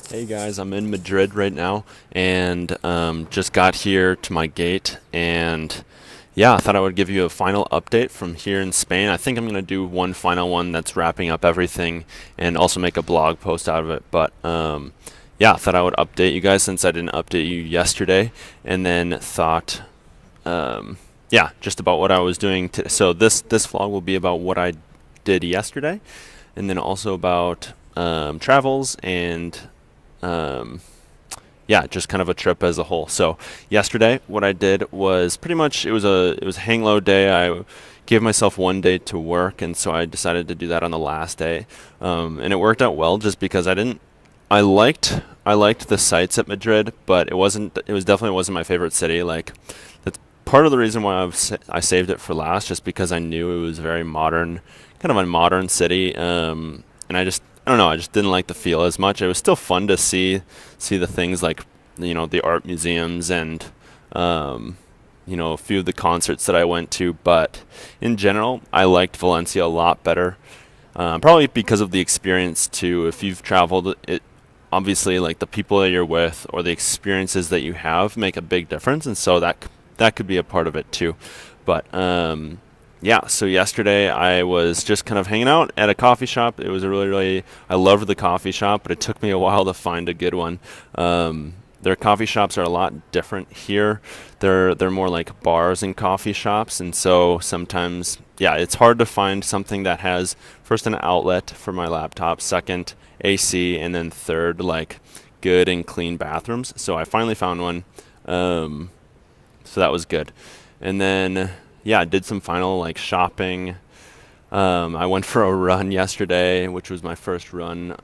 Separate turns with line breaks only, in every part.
Hey guys, I'm in Madrid right now and just got here to my gate. And yeah, I thought I would give you a final update from here in Spain. I think I'm going to do one final one that's wrapping up everything and also make a blog post out of it. But yeah, I thought I would update you guys since I didn't update you yesterday, and then thought um, yeah, just about what I was doing today. So this vlog will be about what I did yesterday, and then also about travels and um, yeah, just kind of a trip as a whole. So yesterday, what I did was pretty much it was a hang low day. I gave myself one day to work, and so I decided to do that on the last day, and it worked out well just because I liked the sights at Madrid, but it was definitely wasn't my favorite city. Like that's part of the reason why I saved it for last, just because I knew it was very modern, kind of a modern city, and I don't know, I just didn't like the feel as much. It was still fun to see the things like the art museums and um, a few of the concerts that I went to, but in general, I liked Valencia a lot better. Probably because of the experience too. If you've traveled, it obviously like the people that you're with or the experiences that you have make a big difference, and so that could be a part of it too. But yeah, so yesterday I was just kind of hanging out at a coffee shop. It was a really, I loved the coffee shop, but it took me a while to find a good one. Their coffee shops are a lot different here. They're more like bars and coffee shops, and so sometimes, yeah, it's hard to find something that has first an outlet for my laptop, second AC, and then third like good and clean bathrooms. So I finally found one. Um, so that was good. And then yeah, I did some final like shopping. I went for a run yesterday, which was my first run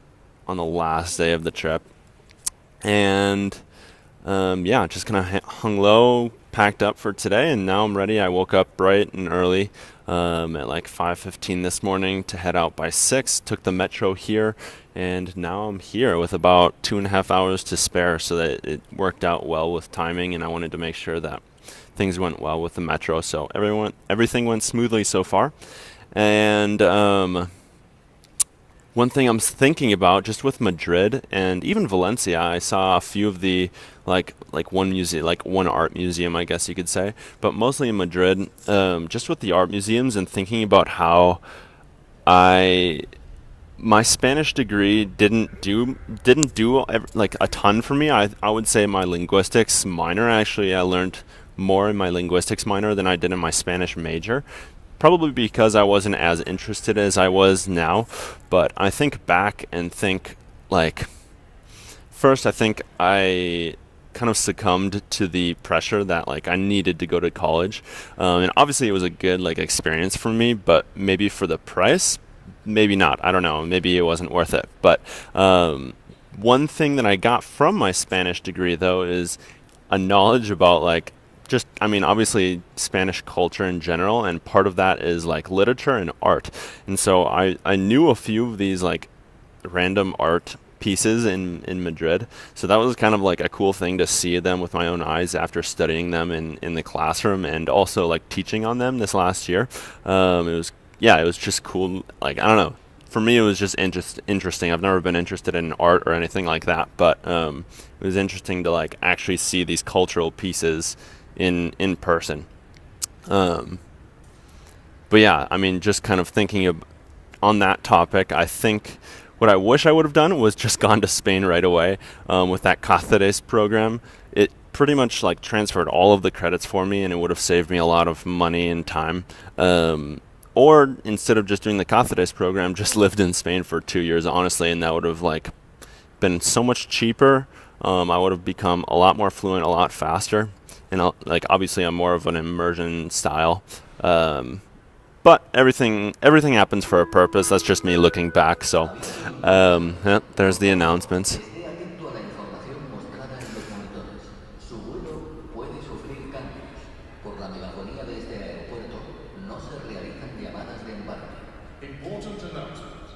on the last day of the trip, and yeah, just kind of hung low, packed up for today, and now I'm ready. I woke up bright and early at like 5:15 this morning to head out by 6. Took the metro here, and now I'm here with about 2.5 hours to spare, so that it worked out well with timing, and I wanted to make sure that things went well with the metro. So everything went smoothly so far, and one thing I'm thinking about just with Madrid and even Valencia, I saw a few of the like one museum, like one art museum, I guess you could say, but mostly in Madrid. Just with the art museums and thinking about how I my Spanish degree didn't do like a ton for me. I would say my linguistics minor, actually, I learned more in my linguistics minor than I did in my Spanish major, probably because I wasn't as interested as I was now. But I think back and think like first, I think I kind of succumbed to the pressure that like I needed to go to college, and obviously it was a good like experience for me, but maybe for the price, maybe not. I don't know. Maybe it wasn't worth it. But one thing that I got from my Spanish degree though is a knowledge about like just I mean obviously Spanish culture in general, and part of that is like literature and art. And so I knew a few of these like random art pieces in Madrid. So that was kind of like a cool thing to see them with my own eyes after studying them in the classroom and also like teaching on them this last year. It was yeah, it was just cool. Like I don't know. For me, it was just interesting. I've never been interested in art or anything like that, but it was interesting to like actually see these cultural pieces in person. Um, but yeah, I mean, just kind of thinking of on that topic, I think what I wish I would have done was just gone to Spain right away with that Cáceres program. It pretty much like transferred all of the credits for me, and it would have saved me a lot of money and time. Or instead of just doing the Cáceres program, just lived in Spain for 2 years, honestly, and that would have like been so much cheaper. I would have become a lot more fluent, a lot faster, and like obviously I'm more of an immersion style. Um, but everything happens for a purpose. That's just me looking back. So, yeah, there's the announcements.
Esté atento a la información mostrada en los monitores. Su vuelo puede sufrir cambios. Por la megafonía de este aeropuerto, no se realizan llamadas de embarque.
Important announcement.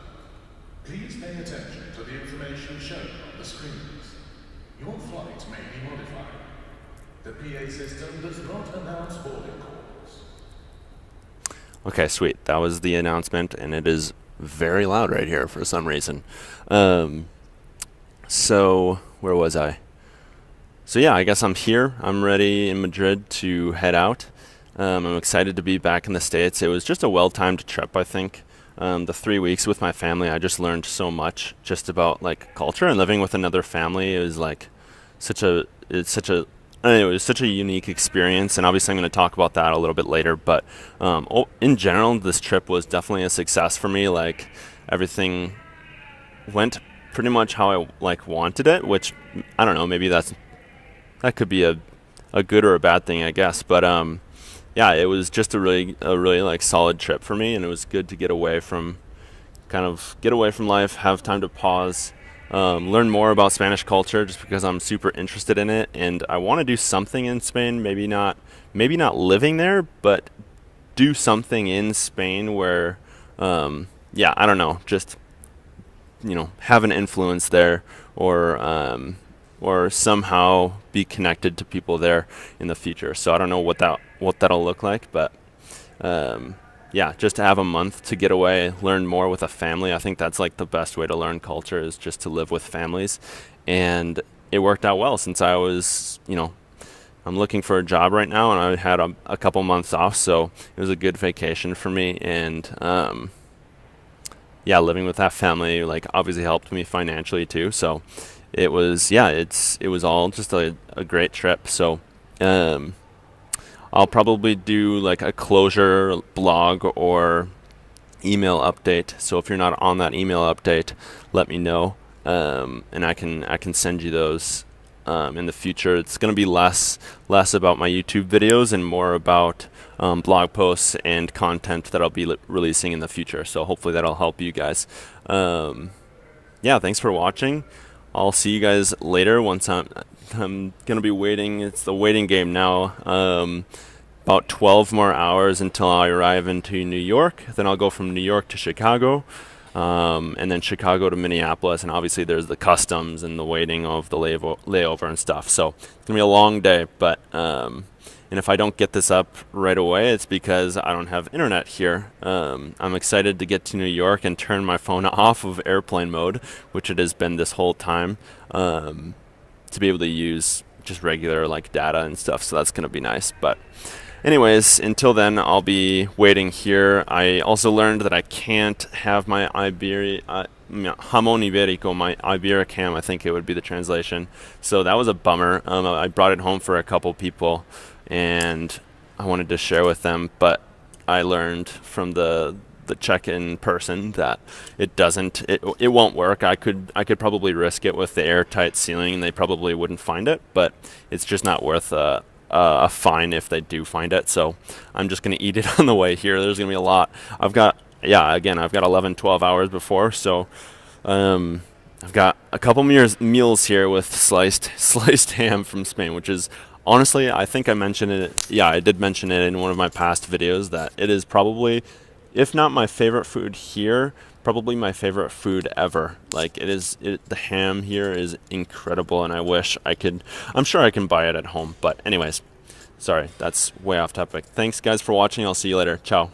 Please pay attention to the information shown on the screens. Your flight may be modified. The PA system does not announce boarding calls.
Okay, sweet. That was the announcement, and it is very loud right here for some reason. Um, So where was I? So yeah, I guess I'm here. I'm ready in Madrid to head out. I'm excited to be back in the States. It was just a well-timed trip, I think. The 3 weeks with my family, I just learned so much just about like culture and living with another family. It was like such a it's such a I don't know, it was such a unique experience, and obviously I'm going to talk about that a little bit later. But in general, this trip was definitely a success for me. Like everything went pretty much how I like wanted it, which I don't know, maybe that could be a good or a bad thing, I guess. But yeah, it was just a really like solid trip for me, and it was good to get away from life, have time to pause, learn more about Spanish culture, just because I'm super interested in it, and I want to do something in Spain. Maybe not living there, but do something in Spain where, yeah, I don't know, just have an influence there, or somehow be connected to people there in the future. So I don't know what that'll look like, but yeah, just to have a month to get away, learn more with a family. I think that's like the best way to learn culture, is just to live with families, and it worked out well since I'm looking for a job right now, and I had a couple months off, so it was a good vacation for me. And yeah, living with that family like obviously helped me financially too. So it was all just a great trip. So um, I'll probably do like a closure blog or email update. So if you're not on that email update, let me know, and I can send you those in the future. It's going to be less about my YouTube videos and more about blog posts and content that I'll be releasing in the future. So hopefully that'll help you guys. Um, yeah, thanks for watching. I'll see you guys later once I'm gonna be waiting. It's the waiting game now. About 12 more hours until I arrive into New York. Then I'll go from New York to Chicago, and then Chicago to Minneapolis. And obviously there's the customs and the waiting of the layover and stuff. So it's gonna be a long day. But and if I don't get this up right away, it's because I don't have internet here. I'm excited to get to New York and turn my phone off of airplane mode, which it has been this whole time, to be able to use just regular like data and stuff. So that's gonna be nice. But anyways, until then, I'll be waiting here. I also learned that I can't have my jamón ibérico, my Iberic ham, I think it would be the translation. So that was a bummer. I brought it home for a couple people, and I wanted to share with them, but I learned from the check-in person that it won't work. I could probably risk it with the airtight ceiling, and they probably wouldn't find it, but it's just not worth a fine if they do find it. So I'm just gonna eat it on the way here. There's gonna be a lot. I've got 11, 12 hours before, so um, I've got a couple meals here with sliced ham from Spain, which is honestly, I think I mentioned it. Yeah, I did mention it in one of my past videos that it is probably, if not my favorite food here, probably my favorite food ever. Like the ham here is incredible, and I wish I could. I'm sure I can buy it at home, but anyways, sorry, that's way off topic. Thanks guys for watching. I'll see you later. Ciao.